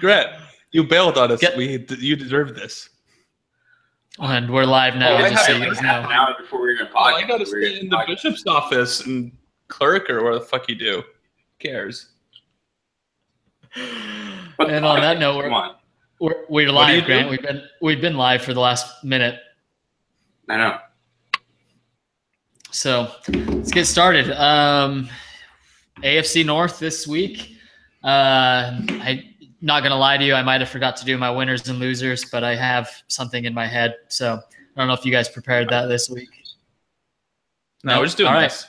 Grant, you bailed on us. You deserve this. And we're live now. Half an hour before we were going to podcast. I got to stay in the bishop's office and clerk or where the fuck you do. Who cares? And on that note, we're live, Grant. We've been live for the last minute. I know. So let's get started. AFC North this week. I'm not going to lie to you. I might have forgot to do my winners and losers, but I have something in my head. So I don't know if you guys prepared that this week. No, we're just doing this.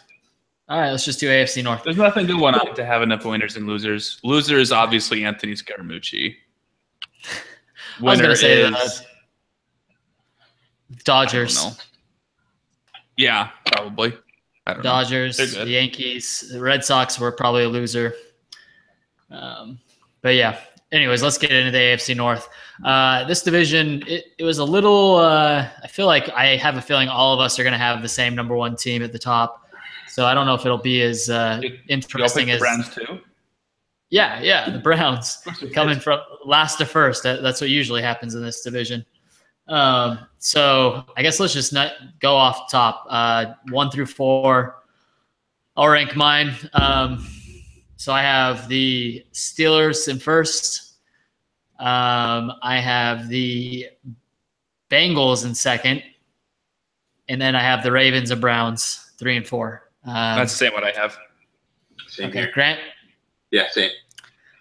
All right, let's just do AFC North. There's nothing going on to have enough winners and losers. Loser is obviously Anthony Scaramucci. I was going to say that Dodgers. I don't know. Yeah, probably. I don't Dodgers, know. The Yankees, the Red Sox were probably a loser. But yeah, anyways, let's get into the AFC North. This division, it was a little, I feel like I have a feeling all of us are going to have the same number one team at the top. So I don't know if it'll be as interesting as – the Browns too? Yeah, the Browns coming from last to first. That's what usually happens in this division. So I guess let's just go off top. 1 through 4. I'll rank mine. So I have the Steelers in first. I have the Bengals in second. And then I have the Ravens and Browns 3 and 4. That's the same what I have. Same okay, here. Grant? Yeah, same.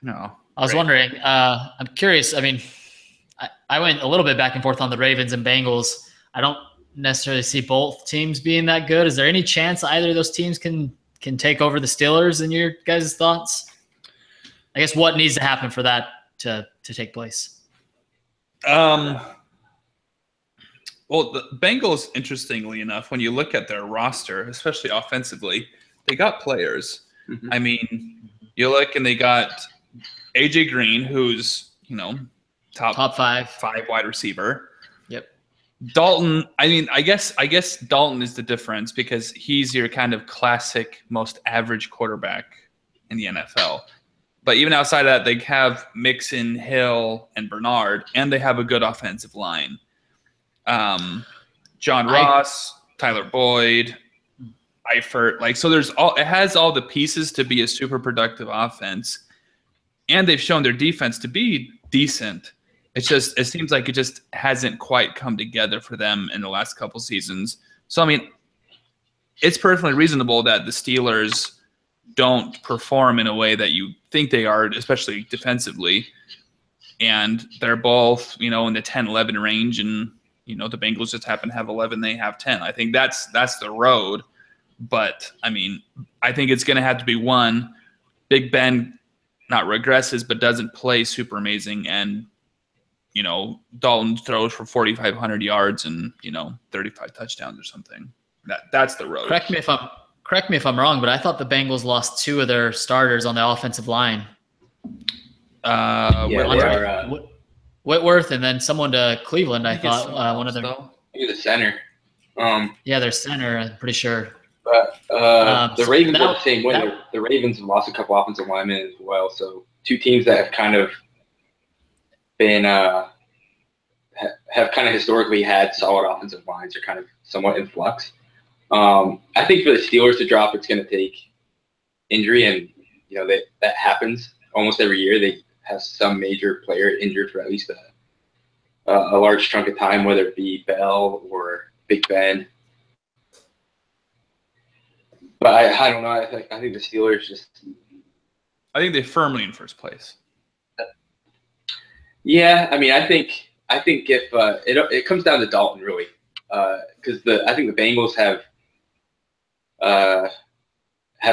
No. I was wondering, I'm curious. I mean, I went a little bit back and forth on the Ravens and Bengals. I don't necessarily see both teams being that good. Is there any chance either of those teams can take over the Steelers in your guys' thoughts? I guess what needs to happen for that to take place? Well, the Bengals, interestingly enough, when you look at their roster, especially offensively, they got players. Mm-hmm. I mean, you look and they got AJ Green, who's, top 5 wide receiver. Yep. Dalton, I mean, I guess Dalton is the difference because he's your kind of classic, most average quarterback in the NFL. But even outside of that, they have Mixon, Hill, and Bernard, and they have a good offensive line. John Ross, Tyler Boyd, Eifert, so it has all the pieces to be a super productive offense, and they've shown their defense to be decent. It seems like it just hasn't quite come together for them in the last couple seasons. So I mean, it's perfectly reasonable that the Steelers don't perform in a way that you think they are, especially defensively, and they're both in the 10-11 range, and the Bengals just happen to have 11, they have 10. I think that's the road. But, I mean, I think it's going to have to be one, Big Ben not regresses but doesn't play super amazing, and, Dalton throws for 4,500 yards and, 35 touchdowns or something. That's the road. Correct me if I'm wrong, but I thought the Bengals lost 2 of their starters on the offensive line. Whitworth and then someone to Cleveland, I thought. One of them. Maybe the center. Yeah, their center, I'm pretty sure. But the Ravens are the same way. The Ravens have lost a couple offensive linemen as well. So 2 teams that have kind of been have kind of historically had solid offensive lines are kind of somewhat in flux. I think for the Steelers to drop, it's going to take injury, and that happens almost every year. They have some major player injured for at least a large chunk of time, whether it be Bell or Big Ben. But I don't know. I think the Steelers I think they're firmly in first place. Yeah, I mean, I think if it comes down to Dalton really, because I think the Bengals have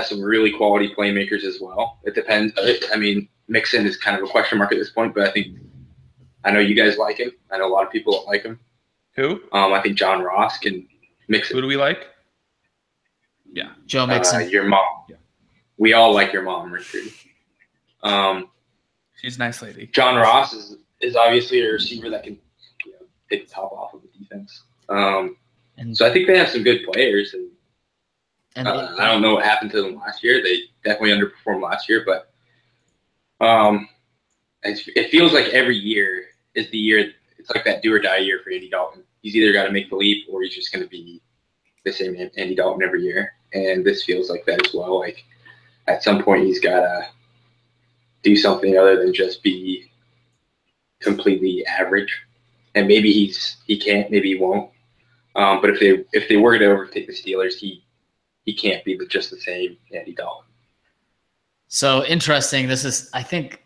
some really quality playmakers as well. It depends. I mean, Mixon is kind of a question mark at this point, but I know you guys like him. I know a lot of people don't like him. Who? I think John Ross can mix it. Who do we like? Yeah, Joe Mixon. Your mom. Yeah. We all like your mom, Richard. She's a nice lady. John Ross is obviously a receiver that can take the top off of the defense. So I think they have some good players, and I don't know what happened to them last year. They definitely underperformed last year, but it feels like every year is the year. It's like that do or die year for Andy Dalton. He's either got to make the leap or he's just going to be the same Andy Dalton every year. And this feels like that as well. Like at some point he's got to do something other than just be completely average. And maybe he can't, maybe he won't. But if they were to overtake the Steelers, he can't be just the same Andy Dalton. So interesting. This is, I think,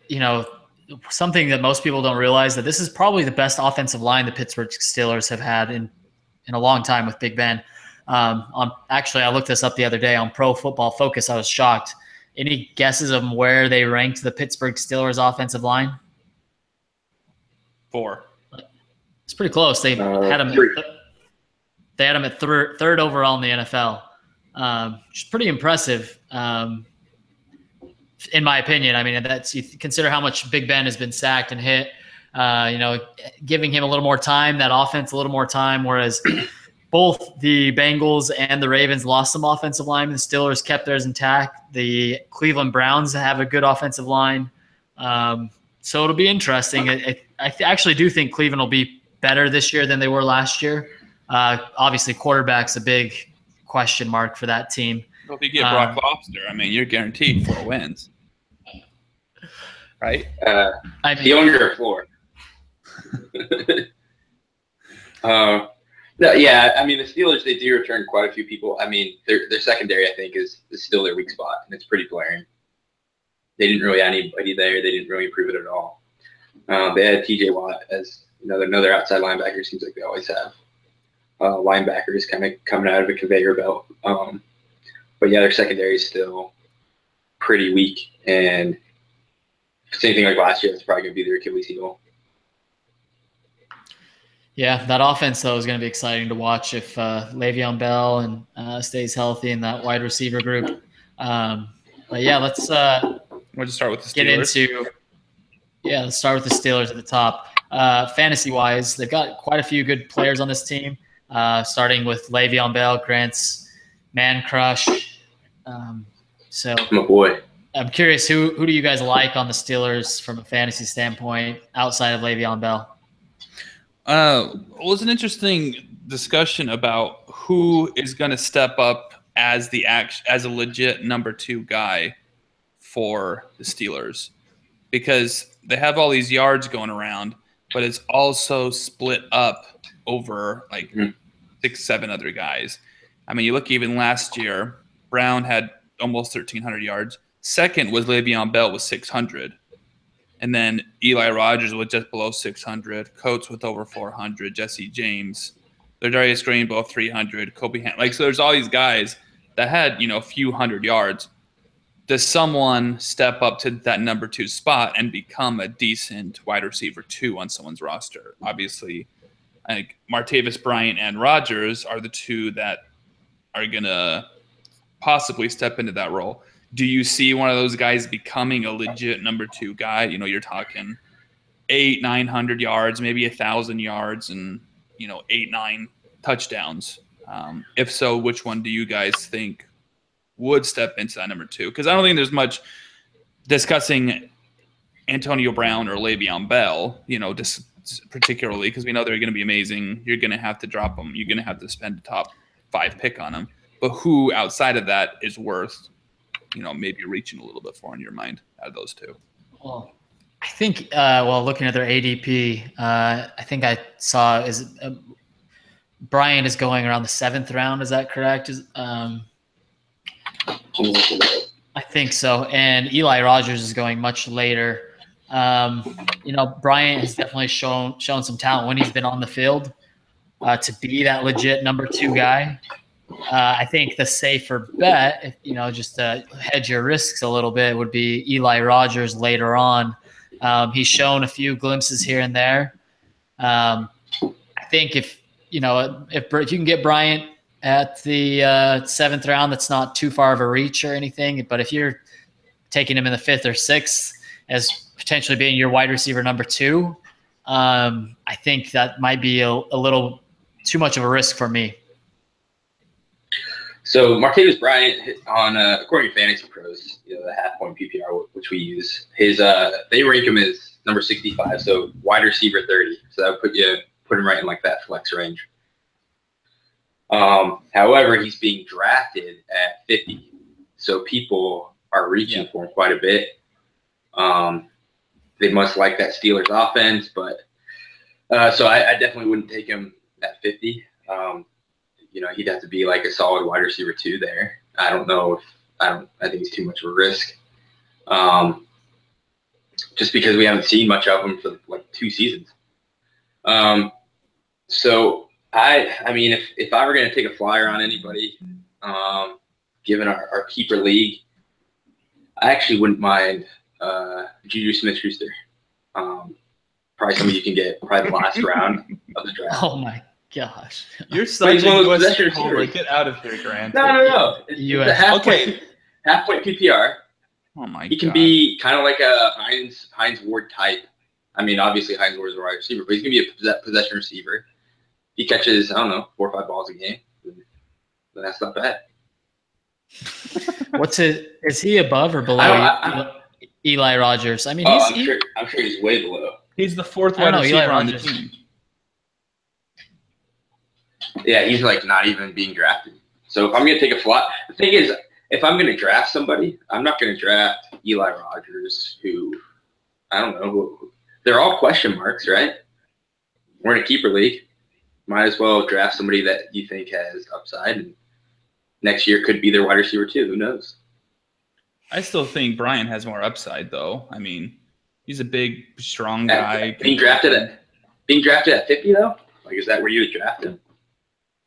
something that most people don't realize, that this is probably the best offensive line the Pittsburgh Steelers have had in a long time with Big Ben. Actually, I looked this up the other day on Pro Football Focus. I was shocked. Any guesses of where they ranked the Pittsburgh Steelers offensive line? 4. It's pretty close. They had them. They had them at third overall in the NFL, which is pretty impressive, in my opinion. I mean, you consider how much Big Ben has been sacked and hit. Giving him a little more time, that offense a little more time, whereas both the Bengals and the Ravens lost some offensive line. The Steelers kept theirs intact. The Cleveland Browns have a good offensive line. So it'll be interesting. I actually do think Cleveland will be better this year than they were last year. Obviously, quarterback's a big question mark for that team. Well, if you get Brock Lobster, I mean, you're guaranteed 4 wins. Right? The owner of 4. No, yeah, I mean, the Steelers, they do return quite a few people. I mean, their secondary, I think, is still their weak spot, and it's pretty glaring. They didn't really have anybody there. They didn't really improve it at all. They had T.J. Watt as another outside linebacker. Seems like they always have linebackers kind of coming out of a conveyor belt. But, yeah, their secondary is still pretty weak, and same thing like last year. That's probably going to be their Achilles heel. Yeah, that offense, though, is going to be exciting to watch if Le'Veon Bell and stays healthy in that wide receiver group. But, yeah, let's we'll just start with the Steelers. Let's start with the Steelers at the top. Fantasy-wise, they've got quite a few good players on this team, starting with Le'Veon Bell, Grant's man crush. So my boy. I'm curious, who do you guys like on the Steelers from a fantasy standpoint outside of Le'Veon Bell? It was an interesting discussion about who is going to step up as a legit number 2 guy for the Steelers, because they have all these yards going around, but it's also split up over like 6-7 other guys. I mean, you look even last year, Brown had almost 1,300 yards. Second was Le'Veon Bell with 600. And then Eli Rogers was just below 600. Coates with over 400. Jesse James. Ladarius Green both 300. Kobe Hunt. So there's all these guys that had, a few hundred yards. Does someone step up to that number 2 spot and become a decent wide receiver 2 on someone's roster? Obviously, I think Martavis Bryant and Rogers are the 2 that are going to possibly step into that role. Do you see one of those guys becoming a legit number 2 guy? You're talking 800-900 yards, maybe 1,000 yards, and 8-9 touchdowns. If so, which one do you guys think would step into that number 2? Because I don't think there's much discussing Antonio Brown or Le'Veon Bell. Just particularly because we know they're going to be amazing. You're going to have to drop them. You're going to have to spend a top 5 pick on them. But who outside of that is worth maybe reaching a little bit for in your mind out of those 2? Well, I think, looking at their ADP, I think I saw Brian is going around the 7th round. Is that correct? I think so. And Eli Rogers is going much later. Brian has definitely shown some talent when he's been on the field to be that legit number 2 guy. I think the safer bet, just to hedge your risks a little bit, would be Eli Rogers later on. He's shown a few glimpses here and there. I think if you can get Bryant at the 7th round, that's not too far of a reach or anything. But if you're taking him in the 5th or 6th as potentially being your wide receiver number 2, I think that might be a little too much of a risk for me. So Martavis Bryant according to Fantasy Pros, the half point PPR which we use, they rank him as number 65, so wide receiver 30. So that would put him right in like that flex range. However, he's being drafted at 50, so people are reaching for him quite a bit. They must like that Steelers offense, but so I definitely wouldn't take him at 50. He'd have to be like a solid wide receiver 2 there. I don't know if I think he's too much of a risk. Just because we haven't seen much of him for like 2 seasons. So I mean, if I were going to take a flyer on anybody, given our keeper league, I actually wouldn't mind Juju Smith-Schuster. Probably somebody you can get probably the last round of the draft. Oh my gosh, you're such a possession homer. Get out of here, Grant. No. It's a half point PPR. Oh my god. He can be kind of like a Hines Ward type. I mean, obviously Hines Ward is a wide receiver, but he's gonna be a possession receiver. He catches, I don't know, 4 or 5 balls a game. That's not bad. Is he above or below Eli Rogers? I mean, I'm sure he's way below. He's the 4th wide receiver on the team. Yeah, he's like not even being drafted. So if I'm going to take a flop, the thing is, if I'm going to draft somebody, I'm not going to draft Eli Rogers, who, I don't know, they're all question marks, right? We're in a keeper league. Might as well draft somebody that you think has upside, and next year could be their wide receiver too. Who knows? I still think Bryant has more upside, though. I mean, he's a big, strong guy. Being drafted at 50, though? Like, is that where you would draft him?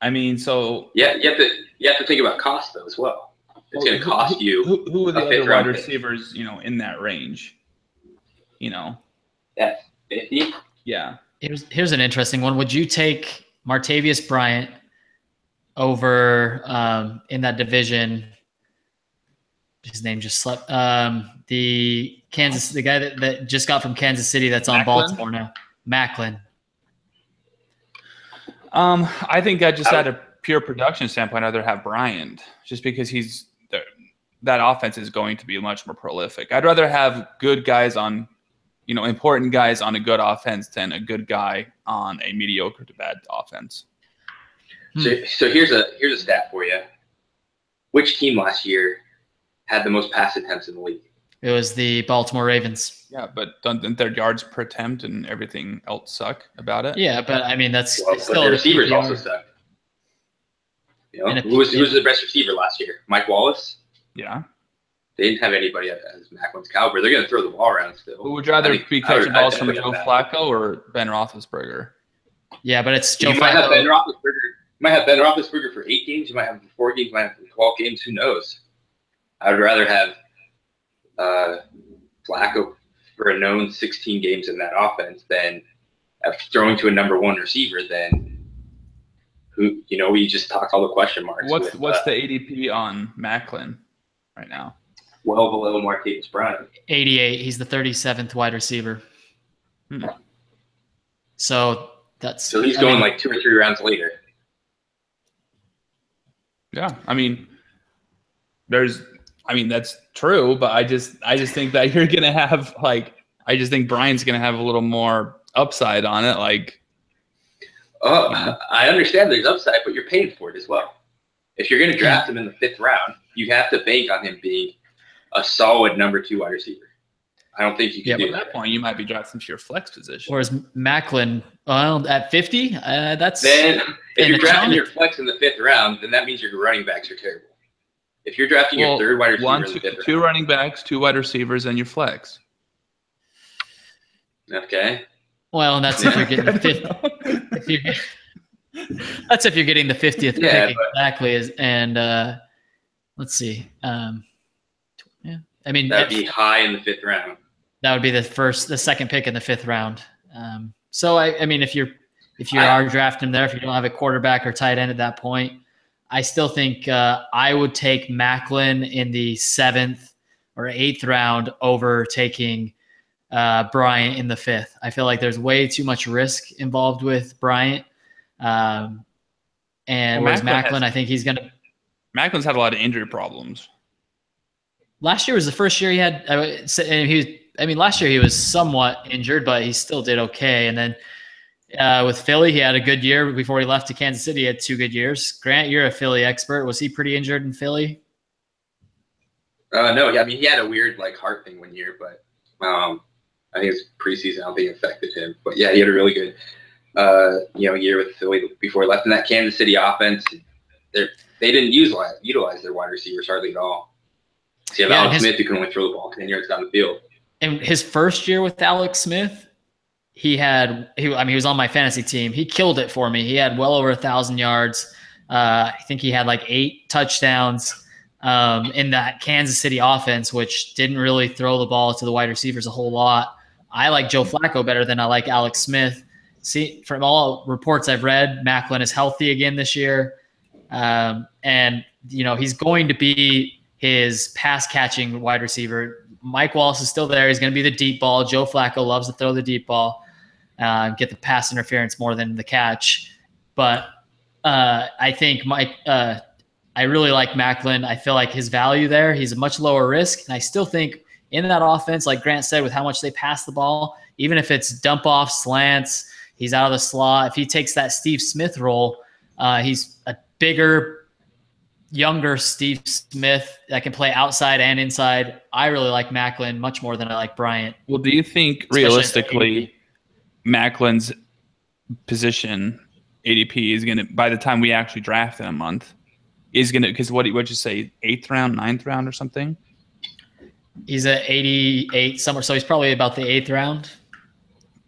I mean, so yeah, you have to think about cost though as well. It's going to cost you. Who are the other wide receivers? In that range. At 50. Yeah. Here's an interesting one. Would you take Martavius Bryant over in that division? His name just slept. The guy that just got from Kansas City that's on Baltimore now, Macklin. I think that just at a pure production standpoint, I'd rather have Bryant, just because that offense is going to be much more prolific. I'd rather have good guys on, important guys on a good offense than a good guy on a mediocre to bad offense. So here's a stat for you. Which team last year had the most pass attempts in the league? It was the Baltimore Ravens. Yeah, but don't their yards per attempt and everything else suck about it? Yeah, but I mean that's still but the receivers also suck. Who was the best receiver last year? Mike Wallace. Yeah. They didn't have anybody as Macklin's caliber. They're going to throw the ball around still. Who would you rather be catching balls from Joe Flacco or Ben Roethlisberger? Yeah, but it's Joe Flacco. Might have Ben Roethlisberger for 8 games. You might have him for 4 games. You might have him for 12 games. Who knows? I would rather have Flacco for a known 16 games in that offense than throwing to a number 1 receiver than who, we just talked all the question marks. What's the ADP on Macklin right now? Well below Martavis Bryant. 88. He's the 37th wide receiver. So he's going like 2 or 3 rounds later. Yeah, I mean, that's true, but I just think that you're gonna have I just think Brian's gonna have a little more upside on it. I understand there's upside, but you're paying for it as well. If you're gonna draft him in the 5th round, you have to bank on him being a solid number 2 wide receiver. I don't think you can do that. At that point, you might be drafting to your flex position. Whereas Macklin, at 50, that's then if you're drafting your flex in the 5th round, then that means your running backs are terrible. If you're drafting your 3rd wide receiver in the 5th round, 2 running backs, 2 wide receivers, and your flex. Okay. Well, and that's if you're getting the 50th. That's if you're getting the 50th pick exactly. And let's see. I mean, that'd be high in the 5th round. That would be the 2nd pick in the 5th round. So I mean, if you are drafting there, if you don't have a quarterback or tight end at that point, I still think I would take Macklin in the 7th or 8th round over taking Bryant in the 5th. I feel like there's way too much risk involved with Bryant. And whereas Macklin, I think Macklin's had a lot of injury problems. Last year was the first year he had, and he was I mean, last year he was somewhat injured, but he still did okay. And then with Philly, he had a good year before he left to Kansas City. He had 2 good years. Grant, you're a Philly expert. Was he pretty injured in Philly? No, I mean, he had a weird like heart thing one year, but I think it's preseason. I don't think it affected him. But yeah, he had a really good year with Philly before he left. In that Kansas City offense, they didn't utilize their wide receivers hardly at all. So you have Alex Smith who can only throw the ball 10 yards down the field. And his first year with Alex Smith, he was on my fantasy team. He killed it for me. He had well over 1,000 yards. I think he had like 8 touchdowns in that Kansas City offense, which didn't really throw the ball to the wide receivers a whole lot. I like Joe Flacco better than I like Alex Smith. See, from all reports I've read, Maclin is healthy again this year. And, he's going to be his pass-catching wide receiver. Mike Wallace is still there. He's going to be the deep ball. Joe Flacco loves to throw the deep ball, get the pass interference more than the catch. But I think I really like Maclin. I feel like his value there, he's a much lower risk. And I still think in that offense, like Grant said, with how much they pass the ball, even if it's dump off slants, he's out of the slot. If he takes that Steve Smith role, he's a bigger, younger Steve Smith that can play outside and inside. I really like Maclin much more than I like Bryant. Well, do you think realistically Macklin's position ADP is going to, by the time we actually draft in a month, is going to, because what'd you say, 8th round, 9th round or something? He's at 88 somewhere, so he's probably about the 8th round.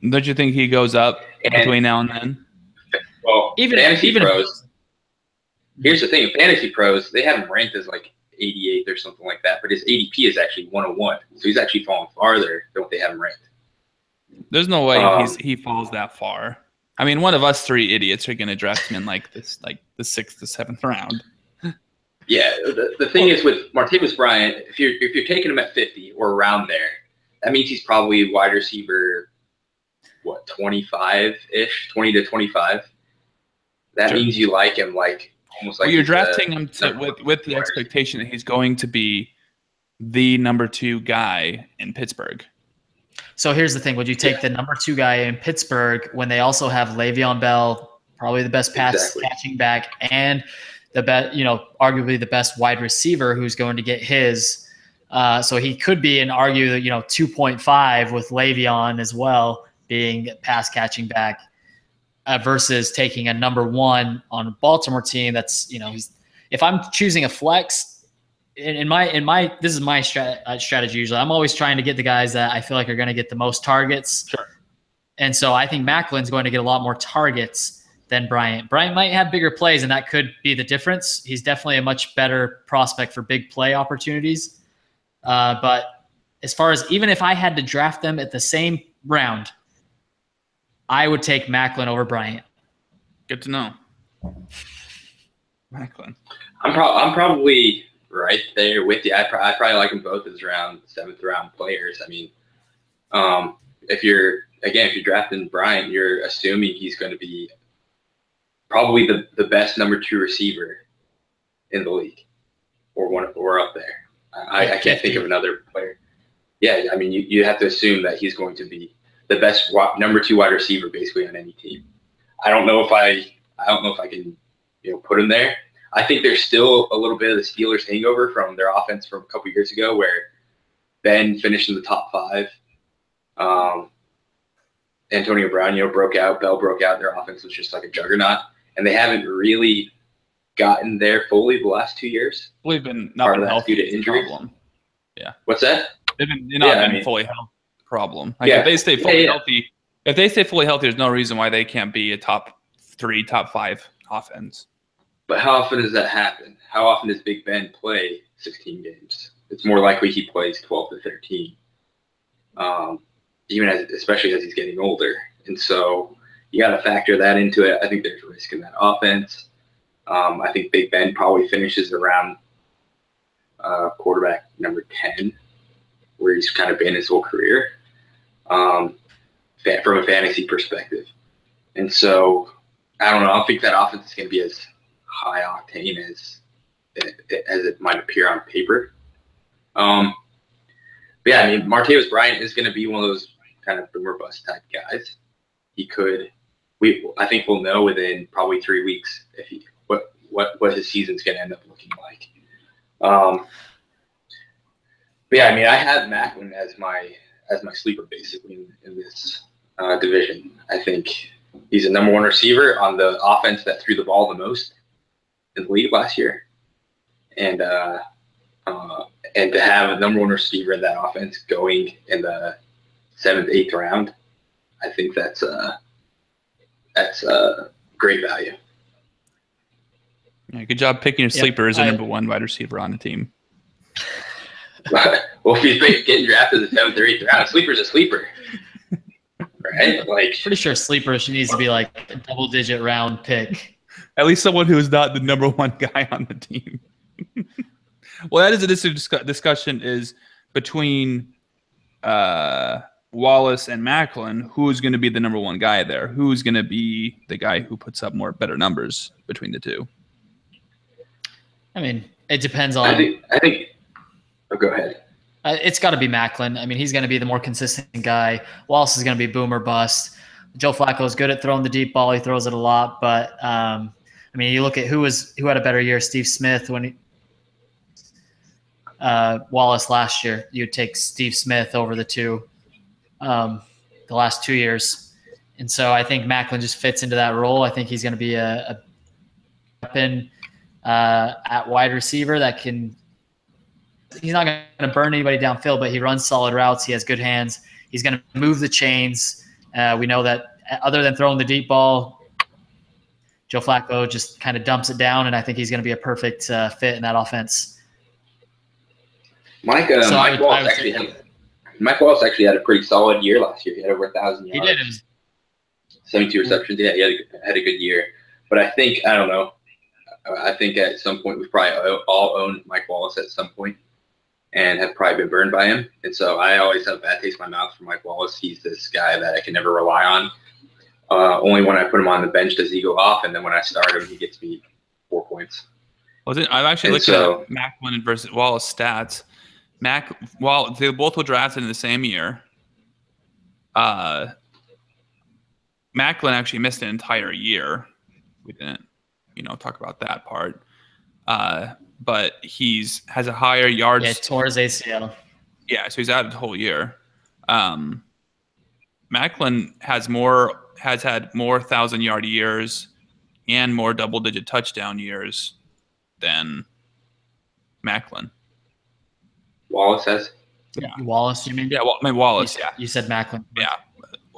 Don't you think he goes up between now and then? Well, even pros. Here's the thing: Fantasy Pros, they have him ranked as like 88th or something like that, but his ADP is actually 101, so he's actually falling farther than what they have him ranked. There's no way he falls that far. I mean, one of us 3 idiots are going to draft him in like the 6th to 7th round. Yeah, the thing is with Martavis Bryant, if you're taking him at 50 or around there, that means he's probably wide receiver, 25-ish, 20 to 25. That means you like him almost like you're drafting him with the expectation that he's going to be the number 2 guy in Pittsburgh. So here's the thing: would you take the number 2 guy in Pittsburgh when they also have Le'Veon Bell, probably the best pass catching back, and the best, arguably the best wide receiver who's going to get his? So he could be an argue 2.5 with Le'Veon as well being pass catching back. Versus taking a number 1 on a Baltimore team that's, if I'm choosing a flex, this is my strategy usually. I'm always trying to get the guys that I feel like are going to get the most targets. Sure. And so I think Macklin's going to get a lot more targets than Bryant. Bryant might have bigger plays, and that could be the difference. He's definitely a much better prospect for big play opportunities. But as far as even if I had to draft them at the same round, I would take Maclin over Bryant. Good to know. Maclin. I'm probably right there with you. I probably like them both as around 7th round players. I mean, if you're drafting Bryant, you're assuming he's going to be probably the best number 2 receiver in the league, or up there. I can't think of another player. Yeah, I mean, you have to assume that he's going to be the best number 2 wide receiver basically on any team. I don't know if I can put him there. I think there's still a little bit of the Steelers hangover from their offense from a couple years ago where Ben finished in the top 5. Antonio Brown, broke out. Bell broke out. Their offense was just like a juggernaut, and they haven't really gotten there fully the last 2 years. They've been not been healthy due to injuries. Yeah. What's that? They've not been fully healthy. Problem. If they stay fully healthy, there's no reason why they can't be a top 3, top 5 offense. But how often does that happen? How often does Big Ben play 16 games? It's more likely he plays 12 to 13. Especially as he's getting older. And so you got to factor that into it. I think there's risk in that offense. I think Big Ben probably finishes around quarterback number 10, where he's kind of been his whole career. From a fantasy perspective. And so, I don't know. I don't think that offense is going to be as high octane as it might appear on paper. But yeah, I mean, Martavis Bryant is going to be one of those kind of boomer bust type guys. I think we'll know within probably 3 weeks what his season's going to end up looking like. But yeah, I mean, I have Macklin as my sleeper basically in this division. I think he's a number one receiver on the offense that threw the ball the most in the league last year, and to have a number one receiver in that offense going in the 7th, 8th round, I think that's great value. Yeah, good job picking your sleeper as a number one wide receiver on the team. Well, if he's getting drafted in the 7th or 8th round, a sleeper's a sleeper. Right? Like, pretty sure sleeper she needs to be like a double-digit round pick. At least someone who is not the number one guy on the team. Well, that is a discussion is between Wallace and Macklin. Who's going to be the number one guy there? Who's going to be the guy who puts up better numbers between the two? I mean, it depends on. I think. Oh, go ahead. It's got to be Macklin. I mean, he's going to be the more consistent guy. Wallace is going to be boomer bust. Joe Flacco is good at throwing the deep ball. He throws it a lot, but I mean, you look at who had a better year. Steve Smith Wallace last year. You'd take Steve Smith over the two, the last 2 years, and so I think Macklin just fits into that role. I think he's going to be a weapon at wide receiver that can. He's not going to burn anybody downfield, but he runs solid routes. He has good hands. He's going to move the chains. We know that other than throwing the deep ball, Joe Flacco just kind of dumps it down, and I think he's going to be a perfect fit in that offense. Mike Wallace actually had a pretty solid year last year. He had over 1,000 yards. He did. 72 receptions. Yeah, he had a good year. But I don't know. I think at some point we've probably all owned Mike Wallace at some point and have probably been burned by him. And so I always have a bad taste in my mouth for Mike Wallace. He's this guy that I can never rely on. Only when I put him on the bench does he go off, and then when I start him, he gets me 4 points. I've actually looked at Macklin versus Wallace stats. They both were drafted in the same year. Macklin actually missed an entire year. We didn't, talk about that part. But has a higher yards. Yeah, tore his ACL. Yeah, so he's out the whole year. Macklin has had more 1,000-yard years and more double-digit touchdown years than Macklin. Wallace has. Yeah, Wallace, you mean? Yeah, Wallace. You said Macklin. Yeah,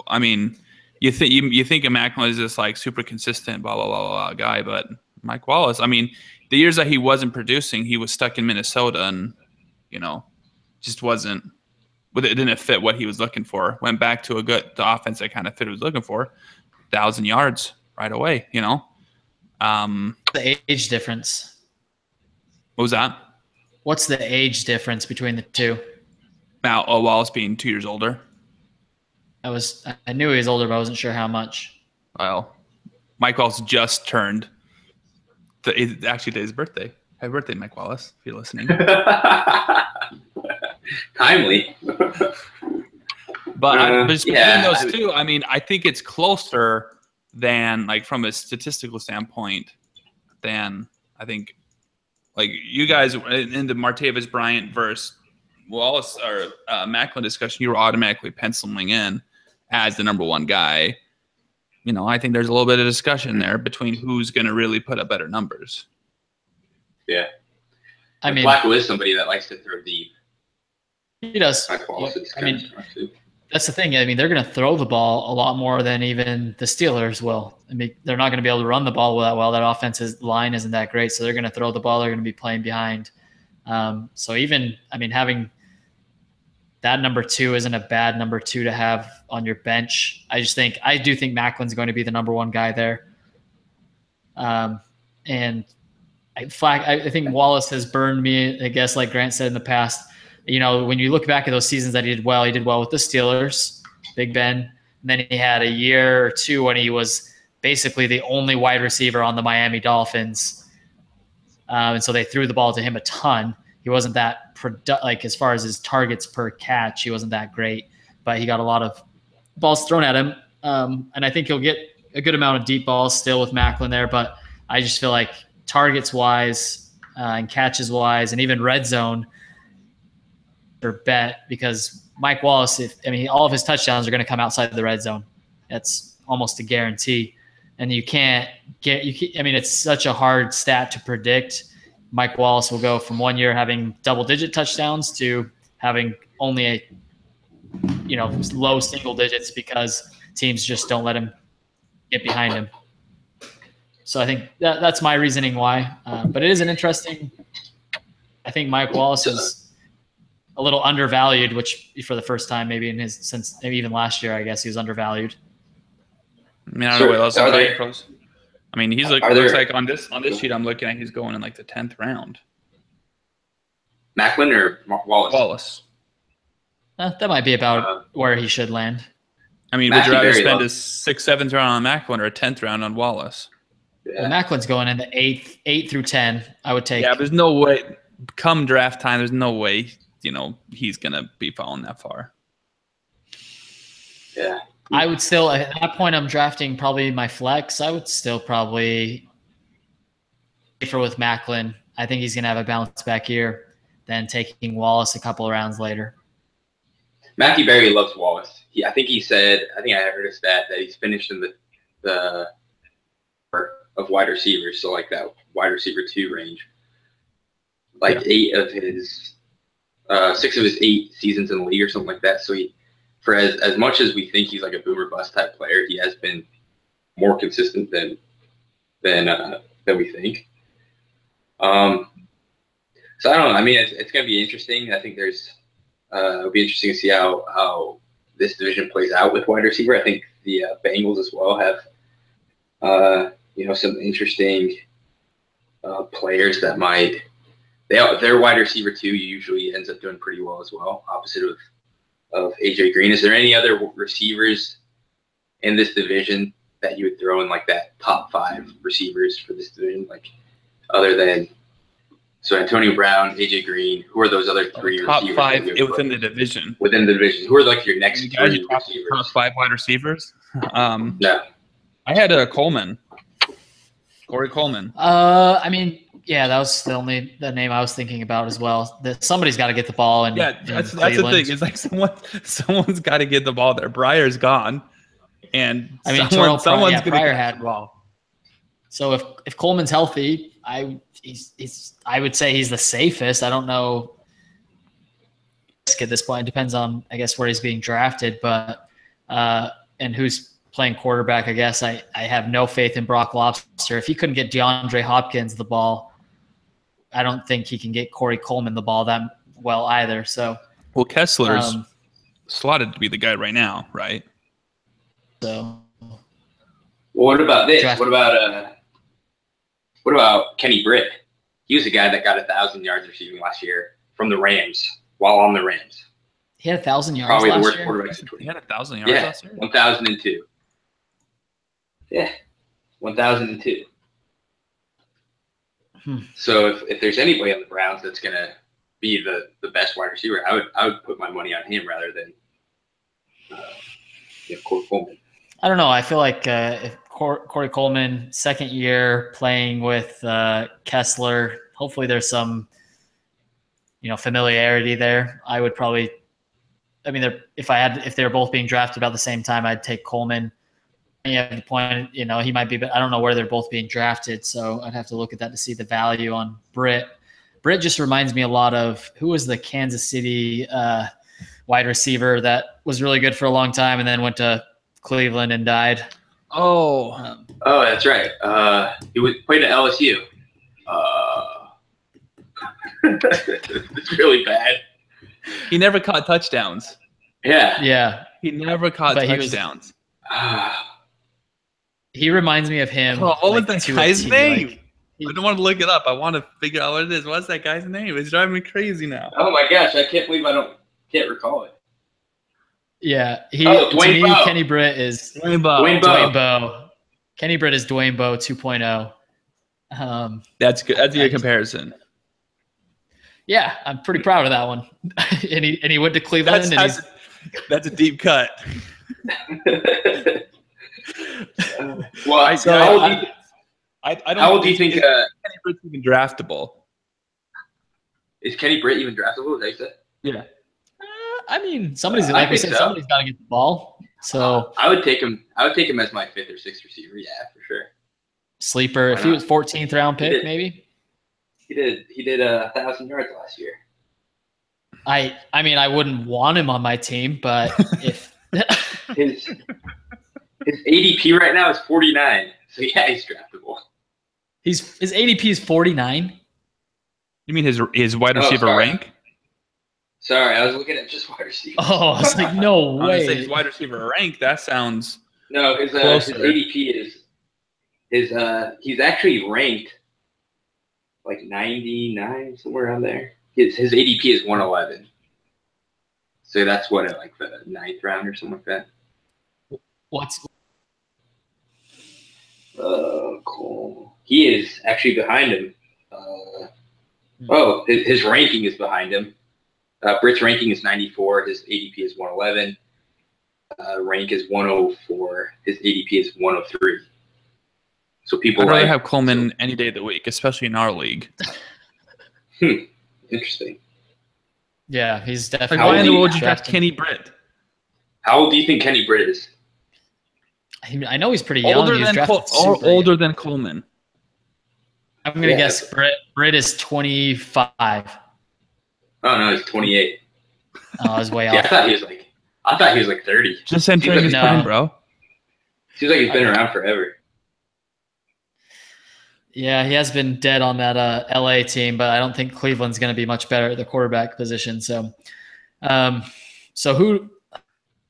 I mean, you think of Macklin as this like super consistent blah blah blah blah guy, but Mike Wallace. I mean, the years that he wasn't producing, he was stuck in Minnesota, and just wasn't. It didn't fit what he was looking for. Went back to the offense that kind of fit what he was looking for. 1,000 yards right away. The age difference. What was that? What's the age difference between the two? Now, Wallace being 2 years older. I knew he was older, but I wasn't sure how much. Well, Mike Wallace just turned. Actually, today's birthday. Happy birthday, Mike Wallace, if you're listening. Timely. But just between those two, I mean, I think it's closer than, like, from a statistical standpoint, than I think, like, you guys in the Martavis Bryant versus Wallace or Macklin discussion, you were automatically penciling in as the number one guy. I think there's a little bit of discussion there between who's going to really put up better numbers. Yeah. I mean, Flacco is somebody that likes to throw deep. He does. That's the thing. I mean, they're going to throw the ball a lot more than even the Steelers will. I mean, they're not going to be able to run the ball that well. That offensive line isn't that great, so they're going to throw the ball. They're going to be playing behind. So even, I mean, having that number 2 isn't a bad number 2 to have on your bench. I do think Macklin's going to be the number one guy there. And I think Wallace has burned me, I guess, like Grant said in the past. When you look back at those seasons that he did well with the Steelers, Big Ben. And then he had a year or two when he was basically the only wide receiver on the Miami Dolphins. And so they threw the ball to him a ton. he wasn't that like as far as his targets per catch, he wasn't that great, but he got a lot of balls thrown at him. And I think he'll get a good amount of deep balls still with Macklin there, but I just feel like targets wise and catches wise and even red zone or bet, because Mike Wallace, all of his touchdowns are going to come outside of the red zone. That's almost a guarantee. And it's such a hard stat to predict. Mike Wallace will go from 1 year having double-digit touchdowns to having only low single digits because teams just don't let him get behind him. So I think that's my reasoning why. But it is an interesting. I think Mike Wallace is a little undervalued, which for the first time maybe since even last year, I guess he was undervalued. I mean, I don't know what else I'm pros. I mean, he's looks like on this sheet I'm looking at, he's going in like the 10th round. Macklin or Wallace? Wallace. That might be about where he should land. I mean, would you rather spend a 6th, 7th round on Macklin or a 10th round on Wallace? Yeah. Well, Macklin's going in the 8 through 10. I would take. Yeah, there's no way. Come draft time, there's no way he's gonna be falling that far. Yeah. I would still, at that point, I'm drafting probably my flex. I would still probably safer with Macklin. I think he's going to have a bounce back year than taking Wallace a couple of rounds later. Matthew Berry loves Wallace. I think I heard a stat that he's finished in the of wide receivers, so like that wide receiver 2 range. Like 6 of his 8 seasons in the league or something like that. So for as much as we think he's like a boomer bust type player, he has been more consistent than we think. So I don't know. I mean, it's going to be interesting. I think it'll be interesting to see how this division plays out with wide receiver. I think the Bengals as well have some interesting players that might. Their wide receiver 2 usually ends up doing pretty well as well, opposite of AJ Green. Is there any other receivers in this division that you would throw in like that top 5 receivers for this division, like other than Antonio Brown, AJ Green? Who are those other 3 top receivers? 5 within the division. Within the division, who are like your next 3 receivers? Top 5 wide receivers. No, I had Coleman, Corey Coleman. I mean. Yeah, that was the name I was thinking about as well. Somebody's got to get the ball. That's the thing. It's like someone's got to get the ball there. Breyer's gone, and someone's going to get the ball. So if Coleman's healthy, I would say he's the safest. I don't know. At this point, it depends on I guess where he's being drafted, but and who's playing quarterback. I guess I have no faith in Brock Lobster. If he couldn't get DeAndre Hopkins the ball, I don't think he can get Corey Coleman the ball that well either. So, Kessler's slotted to be the guy right now, right? So, what about this? What about Kenny Britt? He was a guy that got 1,000 yards receiving last year from the Rams while on the Rams. He had 1,000 yards Probably last the worst year? quarterback in 20. He had 1,000 yards last year? 1,002. Yeah, 1,002. So if there's anybody on the Browns that's going to be the best wide receiver, I would put my money on him rather than Corey Coleman. I don't know. I feel like if Corey Coleman, 2nd year playing with Kessler, hopefully there's some familiarity there. I would probably. I mean, if they were both being drafted about the same time, I'd take Coleman. Yeah, the point, he might be, but I don't know where they're both being drafted, so I'd have to look at that to see the value on Britt. Britt just reminds me a lot of who was the Kansas City wide receiver that was really good for a long time and then went to Cleveland and died. Oh, that's right. He played at LSU. It's really bad. He never caught touchdowns. Yeah. He never caught touchdowns. He reminds me of him. Oh, what was that guy's name? I don't want to look it up. I want to figure out what it is. What's that guy's name? It's driving me crazy now. Oh my gosh, I can't believe can't recall it. Yeah, Dwayne Bowe. Kenny Britt is Dwayne Bowe. Kenny Britt is Dwayne Bowe 2.0. That's good. That's a good comparison. Yeah, I'm pretty proud of that one. and he went to Cleveland. That's a deep cut. Well, how old do you think Kenny Britt's even draftable? Is Kenny Britt even draftable? They said. Yeah. I mean, somebody's got to get the ball. So I would take him. I would take him as my 5th or 6th receiver. Yeah, for sure. Sleeper. If he was 14th round pick, maybe. He did 1,000 yards last year. I mean, I wouldn't want him on my team, but if his ADP right now is 49, so yeah, he's draftable. His ADP is 49. You mean his wide receiver rank? Sorry, I was looking at just wide receiver. Oh, I was like, no way. His wide receiver rank. That sounds no. His ADP is he's actually ranked like 99 somewhere around there. His ADP is 111. So that's what like the 9th round or something like that. What's cool. He is actually behind him. His ranking is behind him. Britt's ranking is 94. His ADP is 111. Rank is 104. His ADP is 103. So people I'd rather have Coleman any day of the week, especially in our league. Interesting. Yeah, he's definitely. Like, why in the world would you draft Kenny Britt? How old do you think Kenny Britt is? I know he's pretty young. Older than Coleman. I'm gonna guess Britt is 25. Oh no, he's 28. Oh, I was way off. I thought he was like 30. Just entering his prime, bro. Seems like he's been around forever. Yeah, he has been dead on that LA team, but I don't think Cleveland's going to be much better at the quarterback position. So, who?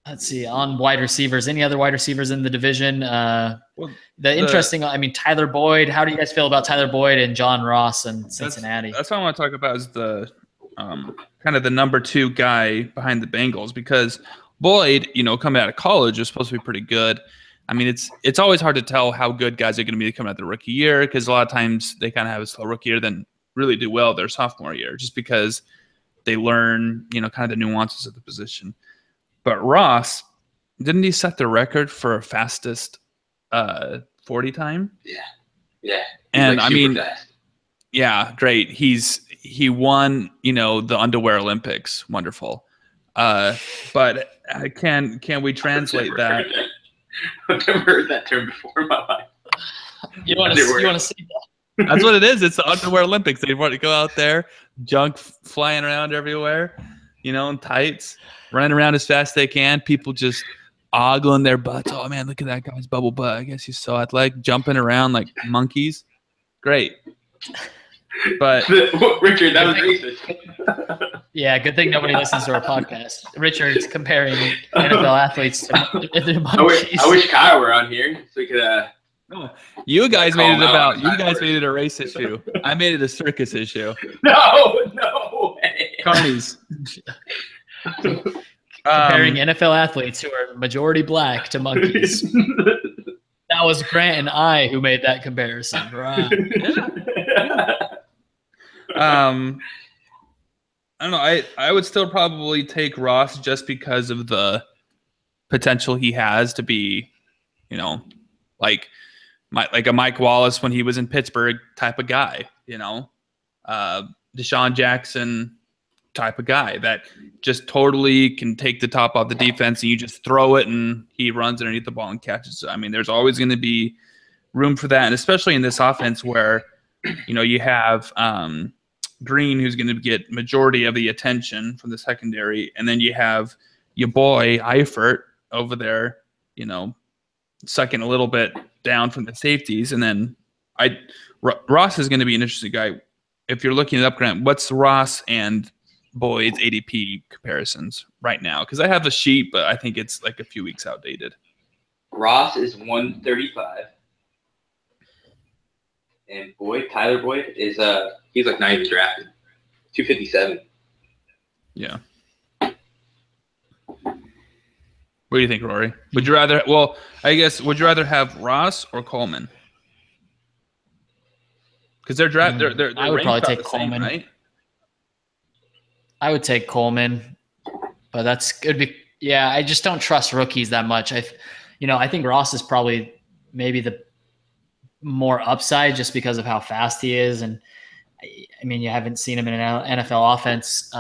Let's see, on wide receivers. Any other wide receivers in the division? Interesting. I mean, Tyler Boyd. How do you guys feel about Tyler Boyd and John Ross and Cincinnati? That's what I want to talk about. Is the kind of the number 2 guy behind the Bengals, because Boyd, coming out of college, is supposed to be pretty good. I mean, it's always hard to tell how good guys are going to be coming out the rookie year, because a lot of times they kind of have a slow rookie year, then really do well their sophomore year, just because they learn, kind of the nuances of the position. But Ross, didn't he set the record for fastest 40 time? Yeah. And like I mean, fast. Yeah, great. He won, the underwear Olympics. Wonderful. But can we translate that? I've never heard that term before in my life. You want to see that? That's what it is. It's the underwear Olympics. They want to go out there, junk flying around everywhere, in tights, running around as fast as they can. People just ogling their butts. Oh, man, look at that guy's bubble butt. I guess he's so athletic, jumping around like monkeys. Great. But Richard, that was racist. Yeah, good thing nobody listens to our podcast. Richard's comparing NFL athletes to monkeys. I wish Kyle were on here so we could. You guys made it about. You guys made it a race issue. I made it a circus issue. No way. Carnies. Comparing NFL athletes who are majority black to monkeys. That was Grant and I who made that comparison. Right. I don't know. I would still probably take Ross just because of the potential he has to be, like a Mike Wallace when he was in Pittsburgh type of guy, Deshaun Jackson type of guy that just totally can take the top off the defense and you just throw it and he runs underneath the ball and catches it. I mean, there's always going to be room for that. And especially in this offense where, you have Green, who's going to get majority of the attention from the secondary. And then you have your boy Eifert over there, sucking a little bit down from the safeties. And then Ross is going to be an interesting guy. If you're looking it up, Grant, what's Ross and Boyd's ADP comparisons right now? Because I have a sheet, but I think it's like a few weeks outdated. Ross is 135. And Tyler Boyd is he's like not even drafted. 257. Yeah. What do you think, Rory? Would you rather would you rather have Ross or Coleman? Because they're I would probably take Coleman. Same, right? I would take Coleman, but that's good. Yeah, I just don't trust rookies that much. I think Ross is probably maybe the more upside just because of how fast he is. And I mean, you haven't seen him in an NFL offense.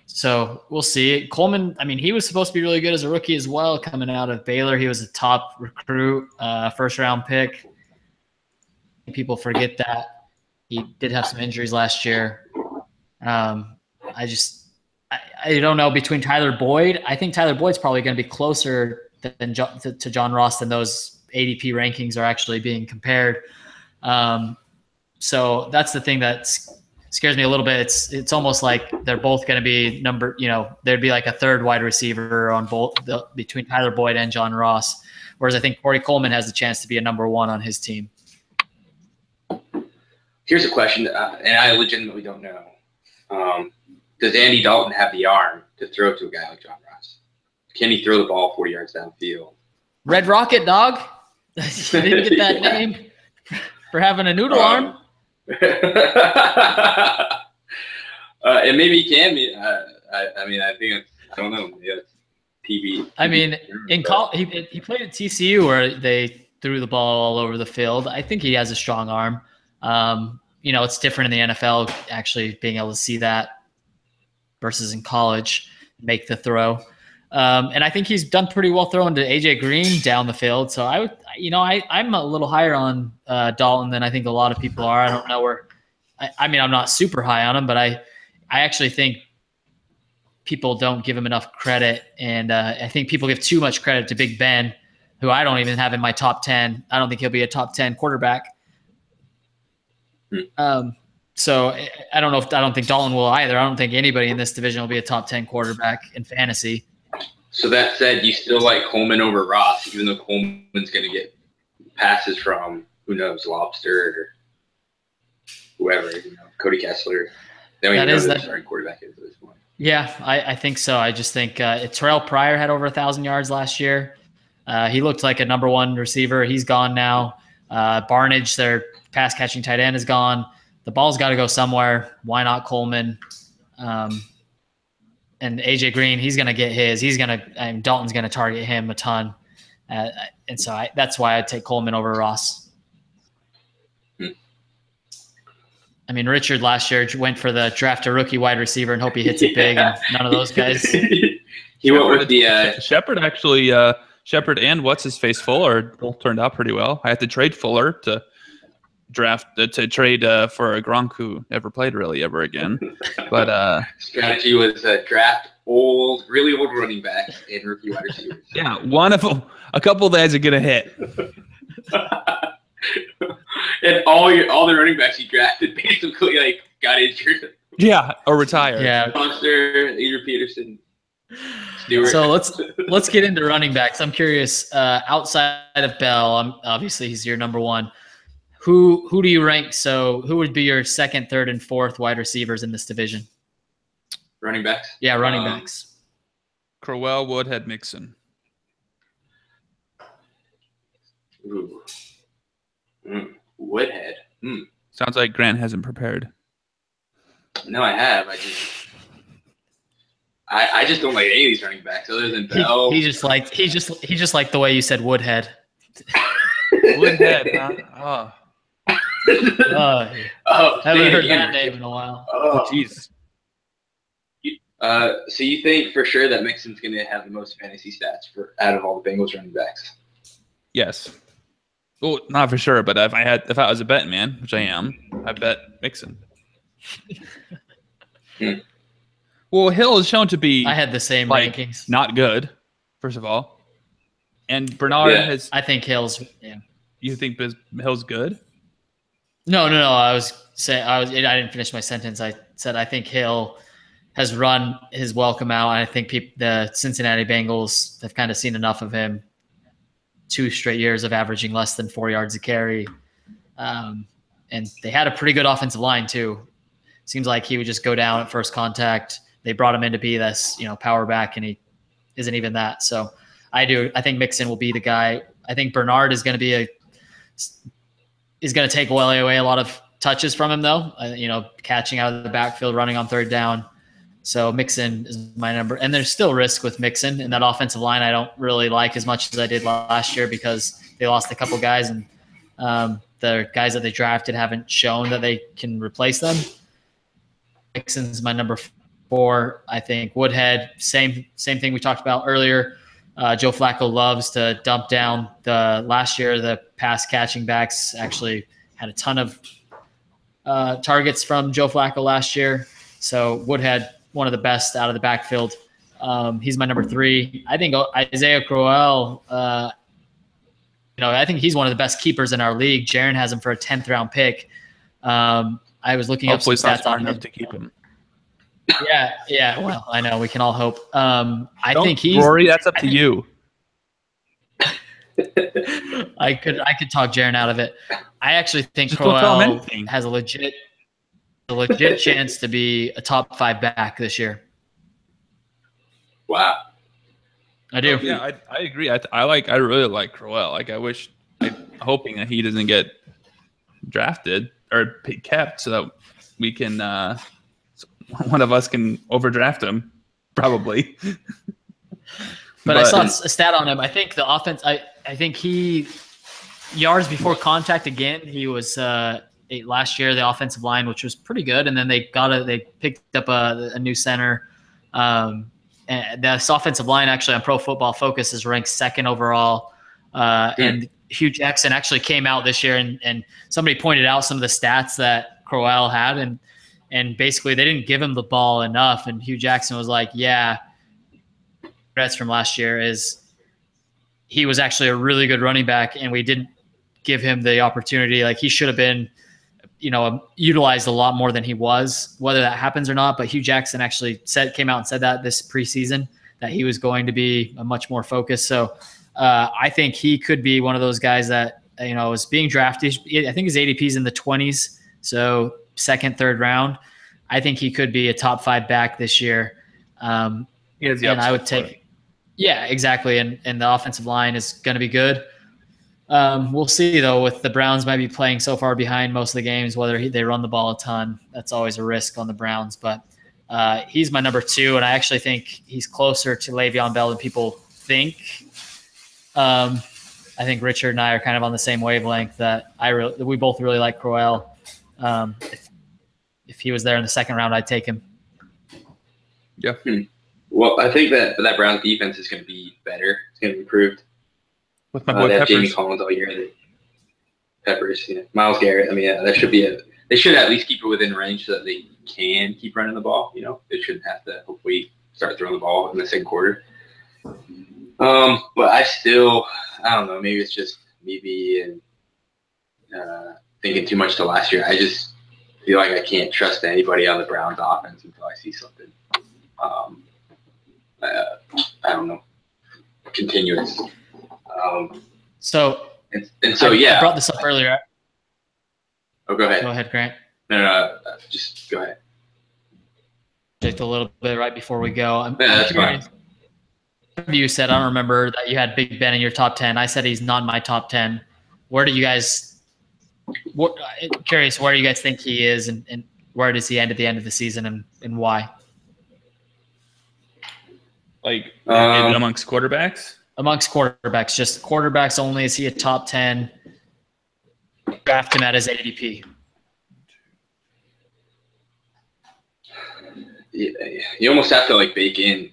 So we'll see. Coleman, I mean, he was supposed to be really good as a rookie as well. Coming out of Baylor, he was a top recruit, first-round pick. People forget that. He did have some injuries last year. I don't know. Between Tyler Boyd, I think Tyler Boyd's probably going to be closer to John Ross than those ADP rankings are actually being compared. So that's the thing that scares me a little bit. It's almost like they're both going to be there'd be like a third wide receiver on both between Tyler Boyd and John Ross. Whereas I think Corey Coleman has the chance to be a number one on his team. Here's a question, and I legitimately don't know. Does Andy Dalton have the arm to throw to a guy like John Ross? Can he throw the ball 40 yards downfield? Red Rocket, dog. You didn't get that name for having a noodle arm. And maybe he can be. I mean, I think I don't know. Yeah, TV. I mean, he played at TCU where they threw the ball all over the field. I think he has a strong arm. It's different in the NFL actually being able to see that versus in college, make the throw. And I think he's done pretty well throwing to AJ Green down the field. So I'm a little higher on Dalton than I think a lot of people are. I don't know where. I'm not super high on him, but I actually think people don't give him enough credit, and I think people give too much credit to Big Ben, who I don't even have in my top 10. I don't think he'll be a top 10 quarterback. So I don't think Dalton will either. I don't think anybody in this division will be a top 10 quarterback in fantasy. So that said, you still like Coleman over Ross, even though Coleman's going to get passes from, who knows, Lobster or whoever, Cody Kessler. They don't even know who their starting quarterback is at this point. Yeah, I think so. I just think Terrell Pryor had over 1,000 yards last year. He looked like a number one receiver. He's gone now. Barnage, their pass-catching tight end, is gone. The ball's got to go somewhere. Why not Coleman? And AJ Green, he's going to get his. Dalton's going to target him a ton. And so that's why I'd take Coleman over Ross. I mean, Richard last year went for the draft a rookie wide receiver and hope he hits it big, and none of those guys. He went with the Shepard actually. Shepard and what's-his-face Fuller both turned out pretty well. I had to trade Fuller to trade for a Gronk who never played really ever again. But strategy was draft really old running backs and rookie wide receivers. Yeah, one of them, a couple of guys are gonna hit. And all the running backs you drafted basically got injured. Yeah, or retired. Yeah, Monster, Adrian Peterson, Stewart. So let's get into running backs. I'm curious. Outside of Bell, obviously he's your number one. Who do you rank? So who would be your second, third, and fourth wide receivers in this division? Running backs? Yeah, running backs. Crowell, Woodhead, Mixon. Ooh. Woodhead. Sounds like Grant hasn't prepared. No, I have. I just don't like any of these running backs other than Bell. He just liked the way you said Woodhead. Woodhead, huh? Haven't heard that name in a while. Oh, jeez. So you think for sure that Mixon's going to have the most fantasy stats out of all the Bengals running backs? Yes. Well, not for sure, but if I was a betting man, which I am, I bet Mixon. Well, Hill is shown to be. I had the same rankings. Not good, first of all, and Bernard has. I think Hill's. Yeah. You think Hill's good? No. I didn't finish my sentence. I said I think Hill has run his welcome out. And I think the Cincinnati Bengals have kind of seen enough of him. 2 straight years of averaging less than 4 yards a carry. And they had a pretty good offensive line too. Seems like he would just go down at first contact. They brought him in to be this, power back, and he isn't even that. So I think Mixon will be the guy. I think Bernard is going to take away a lot of touches from him though. Catching out of the backfield, running on third down. So Mixon is my number, and there's still risk with Mixon in that offensive line. I don't really like as much as I did last year because they lost a couple guys, and the guys that they drafted haven't shown that they can replace them. Mixon's my number 4. I think Woodhead, same thing we talked about earlier. Joe Flacco loves to dump down. Last year, the pass catching backs actually had a ton of targets from Joe Flacco last year. So Woodhead, one of the best out of the backfield. He's my number 3. I think Isaiah Crowell, I think he's one of the best keepers in our league. Jaron has him for a 10th round pick. I was looking up some stats on him to keep him. Yeah. Well, I know we can all hope. I think he's Rory. That's up to you. I could talk Jaron out of it. I actually think Crowell has a legit chance to be a top 5 back this year. Wow. I do. Yeah, I agree. I really like Crowell. Like I'm hoping that he doesn't get drafted or kept so that we can one of us can overdraft him, probably. But I saw a stat on him. I think the offense. I think he yards before contact again. He was last year the offensive line, which was pretty good, and then they picked up a new center. And this offensive line actually on Pro Football Focus is ranked 2nd overall. And Hugh Jackson actually came out this year and somebody pointed out some of the stats that Crowell had and basically they didn't give him the ball enough. And Hugh Jackson was like, yeah, regrets from last year is he was actually a really good running back and we didn't give him the opportunity. Like he should have been, utilized a lot more than he was, whether that happens or not. But Hugh Jackson actually came out and said that this preseason that he was going to be a much more focused. So I think he could be one of those guys that, is being drafted. I think his ADP is in the 20s. So 2nd, 3rd round. I think he could be a top 5 back this year. And I would take, yeah, exactly. And the offensive line is going to be good. We'll see though, with the Browns might be playing so far behind most of the games, whether they run the ball a ton, that's always a risk on the Browns, but he's my number 2. And I actually think he's closer to Le'Veon Bell than people think. I think Richard and I are kind of on the same wavelength that we both really like Crowell. If he was there in the 2nd round, I'd take him. Yeah. Well, I think that Browns defense is going to be better. It's going to be improved. With my boy they have Peppers. Jamie Collins all year. Peppers, Myles Garrett. that should be they should at least keep it within range so that they can keep running the ball. They shouldn't have to hopefully start throwing the ball in the 2nd quarter. But I don't know. Maybe it's just me being thinking too much to last year. I just feel like I can't trust anybody on the Browns offense until I see something. I don't know. Continuous. So I brought this up earlier. Oh, go ahead. Go ahead, Grant. No, just go ahead. Just a little bit right before we go. That's fine. You said, I don't remember that you had Big Ben in your top 10. I said he's not in my top 10. Where do you guys curious where you guys think he is and where does he end at the end of the season and why? Like amongst quarterbacks? Amongst quarterbacks, just quarterbacks only. Is he a top 10? Draft him at his ADP. Yeah, you almost have to bake in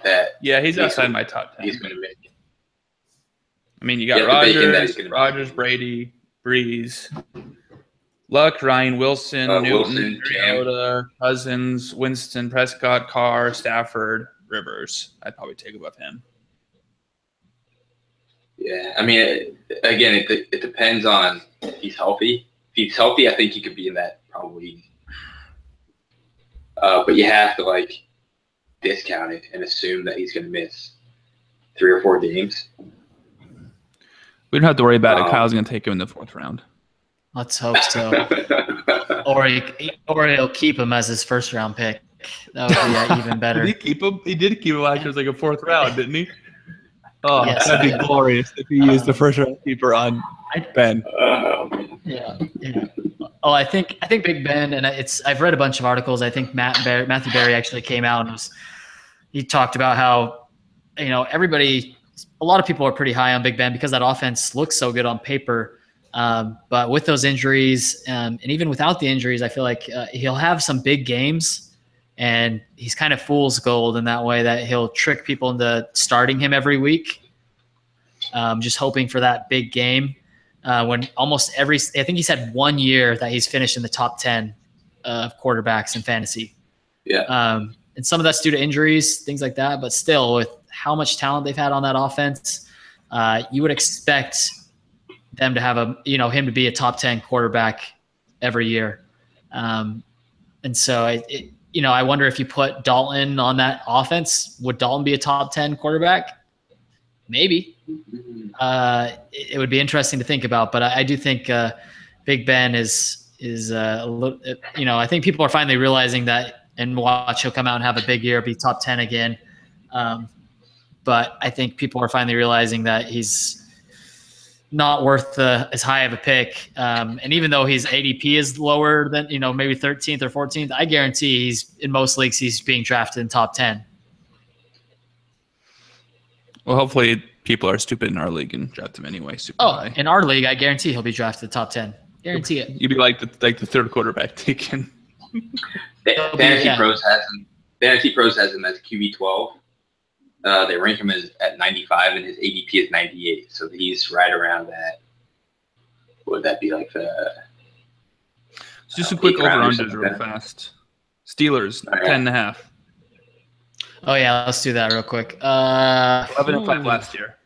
that. Yeah, he's outside my top 10. He's going to make it. I mean, you got Rodgers, Brady, Breeze, Luck, Ryan Wilson, Newton, Mariota, Cousins, Winston, Prescott, Carr, Stafford, Rivers. I'd probably take above him. Yeah, again, it depends on if he's healthy. If he's healthy, I think he could be in that probably. But you have to discount it and assume that he's going to miss 3 or 4 games. We don't have to worry about it. Kyle's going to take him in the 4th round. Let's hope so. or he'll keep him as his 1st round pick. That would be even better. Did he keep him? He did keep him last year as a 4th round, didn't he? Oh, yes, that'd be glorious if he used the 1st round keeper on Ben. Yeah. Oh, I think Big Ben, and I've read a bunch of articles. I think Matthew Berry actually came out and he talked about how, a lot of people are pretty high on Big Ben because that offense looks so good on paper. But with those injuries, and even without the injuries, I feel like he'll have some big games, and he's kind of fool's gold in that way that he'll trick people into starting him every week, just hoping for that big game. When I think he's had 1 year that he's finished in the top 10 of quarterbacks in fantasy. Yeah. And some of that's due to injuries, things like that. But still, with how much talent they've had on that offense, you would expect them to have him to be a top 10 quarterback every year. And so I wonder if you put Dalton on that offense, would Dalton be a top 10 quarterback? Maybe. It would be interesting to think about, but I do think Big Ben is a little, I think people are finally realizing that, and watch he'll come out and have a big year, be top 10 again. But I think people are finally realizing that he's not worth as high of a pick. And even though his ADP is lower than, maybe 13th or 14th, I guarantee in most leagues, he's being drafted in top 10. Well, hopefully people are stupid in our league and draft him anyway. High. In our league, I guarantee he'll be drafted top 10. Guarantee it. You'd be like the third quarterback taken. Fantasy Pros has him as QB 12. They rank him at 95, and his ADP is 98. So he's right around that. What would that be like? Just a quick over-unders real fast. Steelers, 10.5. Oh, yeah, let's do that real quick. 11-5 last year.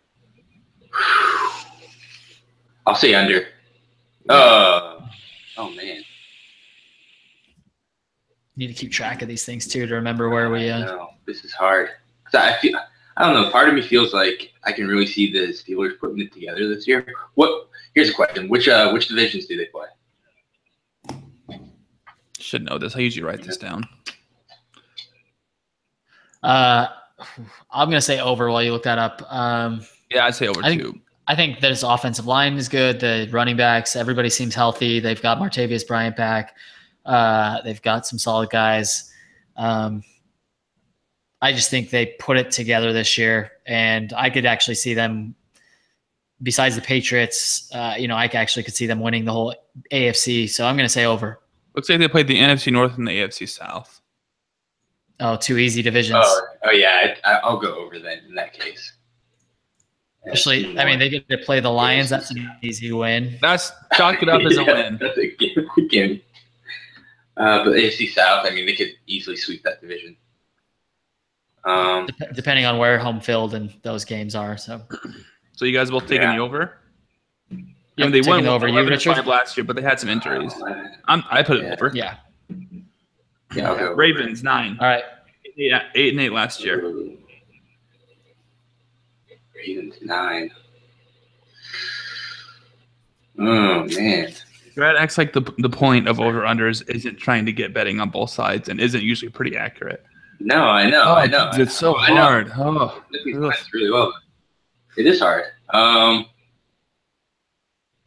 I'll say under. Oh, man. Need to keep track of these things, too, to remember where we No, this is hard. I don't know. Part of me feels like I can really see the Steelers putting it together this year. Here's a question: Which divisions do they play? Should know this. I usually write this down. I'm gonna say over while you look that up. Yeah, I'd say over too. I think this offensive line is good. The running backs, everybody seems healthy. They've got Martavius Bryant back. They've got some solid guys. I just think they put it together this year, and I could actually see them, besides the Patriots, I actually could see them winning the whole AFC. So I'm going to say over. Looks like they played the NFC North and the AFC South. Oh, two easy divisions. Oh yeah, I'll go over then in that case. Especially, they get to play the Lions. That's an easy win. That's chalk it up as a win. That's a game. But AFC South, they could easily sweep that division. Depending on where home field and those games are. So you guys both taking the over? Yeah, they won over you, Richard, last year, but they had some injuries. I put it over. Yeah. Yeah. Okay. Ravens 9. All right. 8-8 last year. Ravens 9. Oh man. Brad acts like the point of over-unders isn't trying to get betting on both sides and isn't usually pretty accurate. No, I know. It's so hard. Oh, it's really well. It is hard. I'll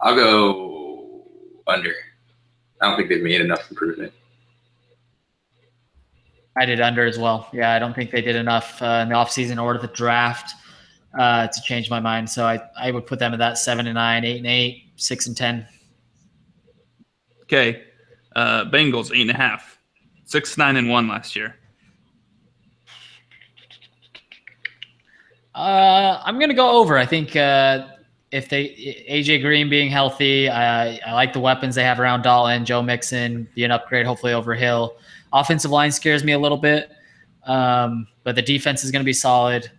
go under. I don't think they've made enough improvement. I did under as well. Yeah, I don't think they did enough in the offseason or the draft to change my mind. So I would put them at that 7-9, 8-8, 6-10. Okay. Bengals 8.5. 6-9-1 last year. I'm gonna go over. I think if AJ Green being healthy, I like the weapons they have around Dalton, Joe Mixon be an upgrade, hopefully over Hill. Offensive line scares me a little bit, but the defense is going to be solid.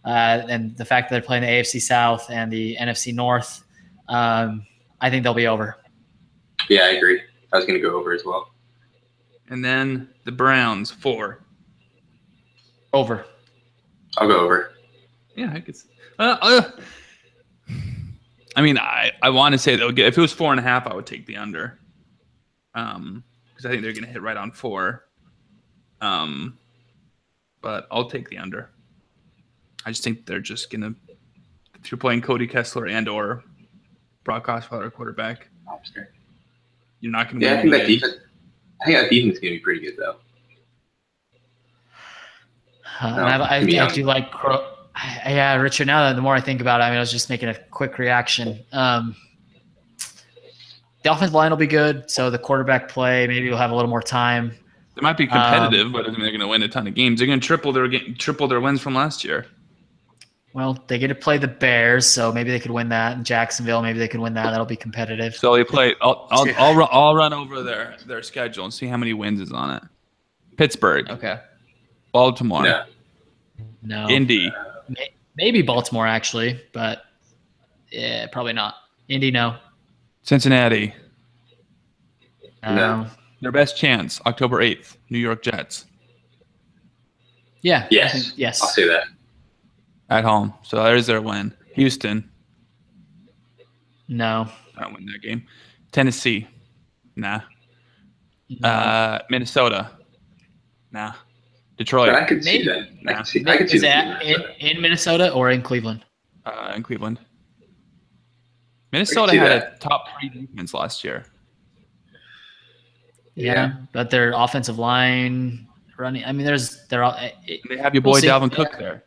And the fact that they're playing the AFC South and the NFC North, I think they'll be over. Yeah, I agree. I was going to go over as well. And then the Browns 4. Over. I'll go over. Yeah, I could. I want to say they'll get. If it was 4.5, I would take the under. Because I think they're going to hit right on 4. But I'll take the under. I just think they're just going to, if you're playing Cody Kessler and or Brock Osweiler quarterback, You're not going to Yeah, win. I think that defense is going to be pretty good though. I do like yeah, Richard. Now that the more I think about it, I mean, I was just making a quick reaction. The offensive line will be good, so the quarterback play maybe we'll have a little more time. They might be competitive, but I mean, they're going to win a ton of games. They're going to triple their wins from last year. Well, they get to play the Bears, so maybe they could win that. And Jacksonville, maybe they could win that. That'll be competitive. So they play. I'll run over their schedule and see how many wins is on it. Pittsburgh. Okay. Baltimore. No. Indy. Maybe Baltimore actually, but yeah, probably not. Indy, no. Cincinnati. No. Their best chance, October 8th, New York Jets. Yeah. Yes. Yes. I'll say that. At home. So there's their win. Houston. No. I don't win that game. Tennessee. Nah. No. Minnesota. Nah. Detroit. But I could see that. I could see Is that in Minnesota or in Cleveland? In Cleveland. Minnesota had a top 3 defense last year. Yeah, but their offensive line running. I mean, they have your boy Dalvin Cook there.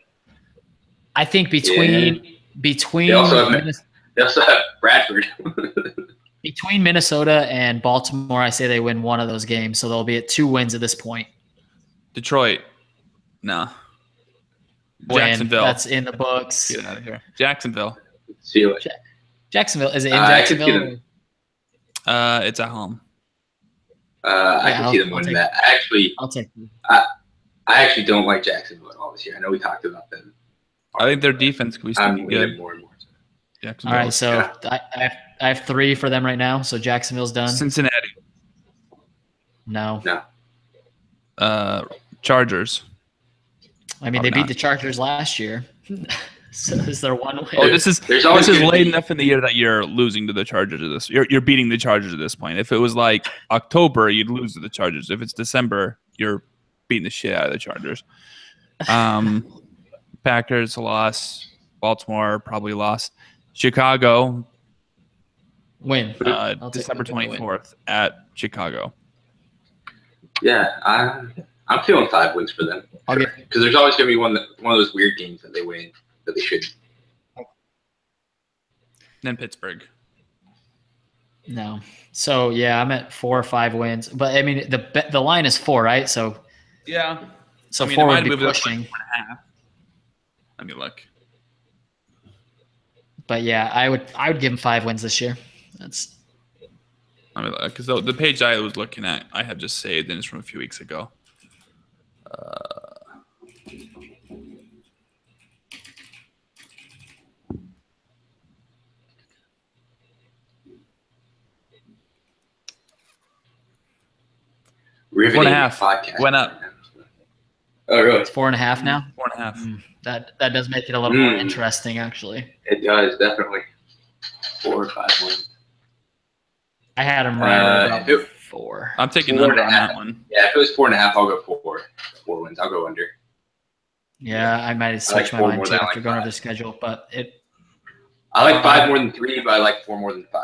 I think between they also have Bradford. between Minnesota and Baltimore, I say they win one of those games, so they'll be at 2 wins at this point. Detroit, no. Jacksonville, that's in the books. Get out of here. Jacksonville. See you later. Jacksonville, is it in Jacksonville? It's at home. I can see them winning that. I'll take them. I actually don't like Jacksonville at all this year. I know we talked about them. I think their defense could be good. More and more. All right, so I have 3 for them right now. So Jacksonville's done. Cincinnati. No. Chargers. I mean, they beat the Chargers last year. So is there one way? Oh, this is late enough in the year that you're losing to the Chargers. You're beating the Chargers at this point. If it was like October, you'd lose to the Chargers. If it's December, you're beating the shit out of the Chargers. Packers lost. Baltimore probably lost. Chicago win. December 24th at Chicago. Yeah, I'm feeling 5 wins for them. Because there's always going to be one of those weird games that they win that they should. Then Pittsburgh. No. So yeah, I'm at 4 or 5 wins, but I mean the line is 4, right? So yeah. So 4 would be pushing. Let me look. But yeah, I would give them 5 wins this year. That's. I mean, because the page I was looking at, I have just saved, and it's from a few weeks ago. Riveting 4.5 went up. Oh, really? It's 4.5 now. 4.5. That does make it a little more interesting, actually. It does, definitely. 4 or 5 wins. I had him right about 4. I'm taking under on that one. Yeah, if it was 4.5, I'll go 4 wins. I'll go under. Yeah, I might have switched my mind too after going over the schedule, but I like 5 more than 3, but I like 4 more than 5.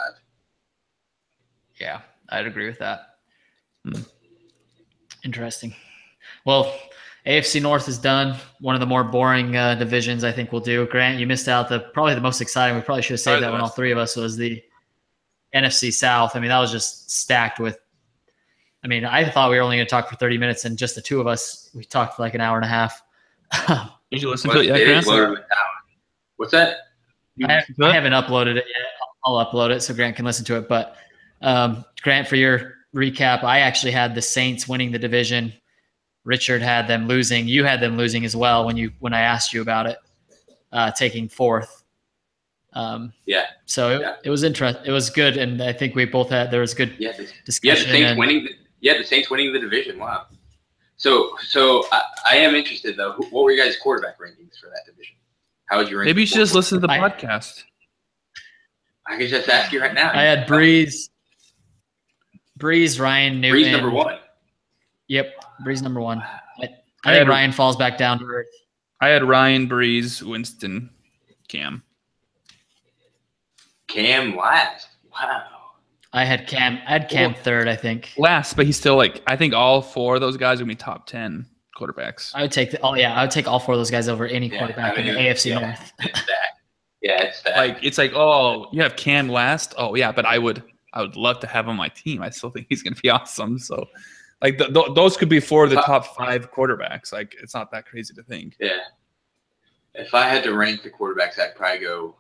Yeah, I'd agree with that. Interesting. Well, AFC North is done. One of the more boring divisions I think we'll do. Grant, you missed out probably the most exciting. We probably should have saved that when all 3 of us was the NFC South. I mean, that was just stacked with. I mean, I thought we were only going to talk for 30 minutes, and just the 2 of us, we talked for like an hour and a half. Did you listen to it yet, Grant? What's that? I haven't uploaded it yet. I'll upload it so Grant can listen to it. But Grant, for your recap, I actually had the Saints winning the division. Richard had them losing. You had them losing as well when I asked you about it, taking 4th. So it was interesting. It was good, and I think we both had there was good discussion. The Saints winning the division. Wow. So I am interested though. What were your guys' quarterback rankings for that division? How would you rank? Maybe you should just listen to the podcast. I could just ask you right now. I had Breeze, Ryan Newton. Breeze number 1. Yep, Breeze number 1. I think Ryan falls back down to earth. I had Ryan, Breeze, Winston, Cam. Cam last. Wow. I had Cam third, I think. Last, but he's still like, I think all 4 of those guys are going to be top 10 quarterbacks. I would take I would take all 4 of those guys over any quarterback in the AFC North. It's it's like, oh, you have Cam last. Oh yeah, but I would love to have him on my team. I still think he's going to be awesome. So, like those could be 4 of the top 5 quarterbacks. Like it's not that crazy to think. Yeah. If I had to rank the quarterbacks, I'd probably go.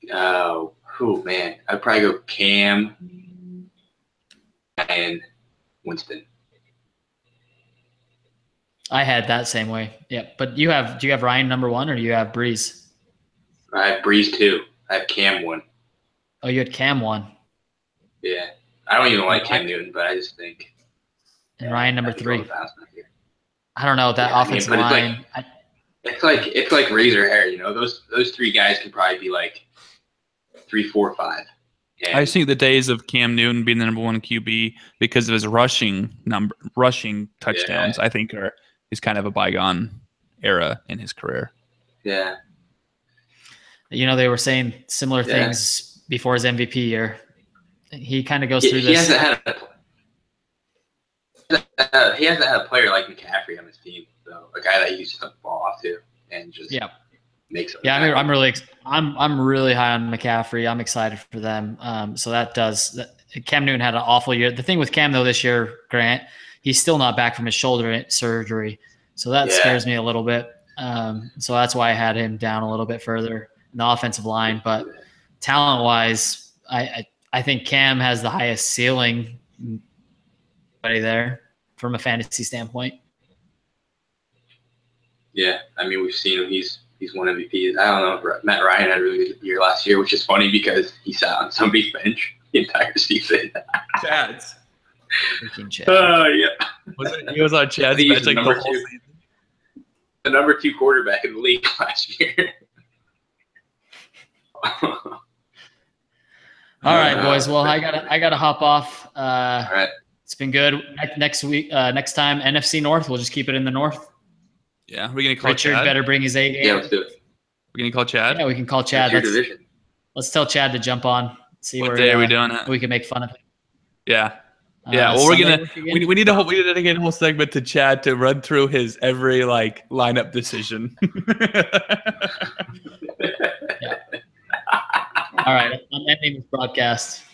I'd probably go Cam and Winston. I had that same way. Yeah, but do you have Ryan number 1 or do you have Breeze? I have Breeze 2. I have Cam 1. Oh, you had Cam 1. Yeah, I don't even like Cam Newton, but I just think. And Ryan number 3. I don't know that offensive line. It's like razor hair, you know. Those 3 guys can probably be like 3, 4, 5. I just think the days of Cam Newton being the number 1 QB because of his rushing touchdowns, I think is kind of a bygone era in his career. Yeah. You know, they were saying similar things before his MVP year. He kind of goes through this. He hasn't had a player like McCaffrey on his team, though. A guy that he used to ball off to and just makes it. Yeah, I'm really high on McCaffrey. I'm excited for them. So Cam Newton had an awful year. The thing with Cam though this year, Grant, he's still not back from his shoulder surgery. So that scares me a little bit. So that's why I had him down a little bit further in the offensive line. But talent-wise, I think Cam has the highest ceiling there from a fantasy standpoint. Yeah, I mean, we've seen him. He's won MVPs. I don't know. Matt Ryan had a really good year last year, which is funny because he sat on somebody's bench the entire season. Chad's. Freaking Chad. Yeah. He was on Chad's bench like the whole season. The number 2 quarterback in the league last year. All right, boys. Well, I gotta hop off. All right. It's been good. Next time, NFC North. We'll just keep it in the North. Yeah, we're gonna call Richard Chad. better bring his A game. Yeah, let's do it. We're gonna call Chad. Yeah, we can call Chad. Let's tell Chad to jump on. See what where day are we doing it? We can make fun of him. Yeah. Yeah, well, we need to dedicate a whole segment to Chad to run through his every lineup decision. Yeah. All right, I'm ending this broadcast.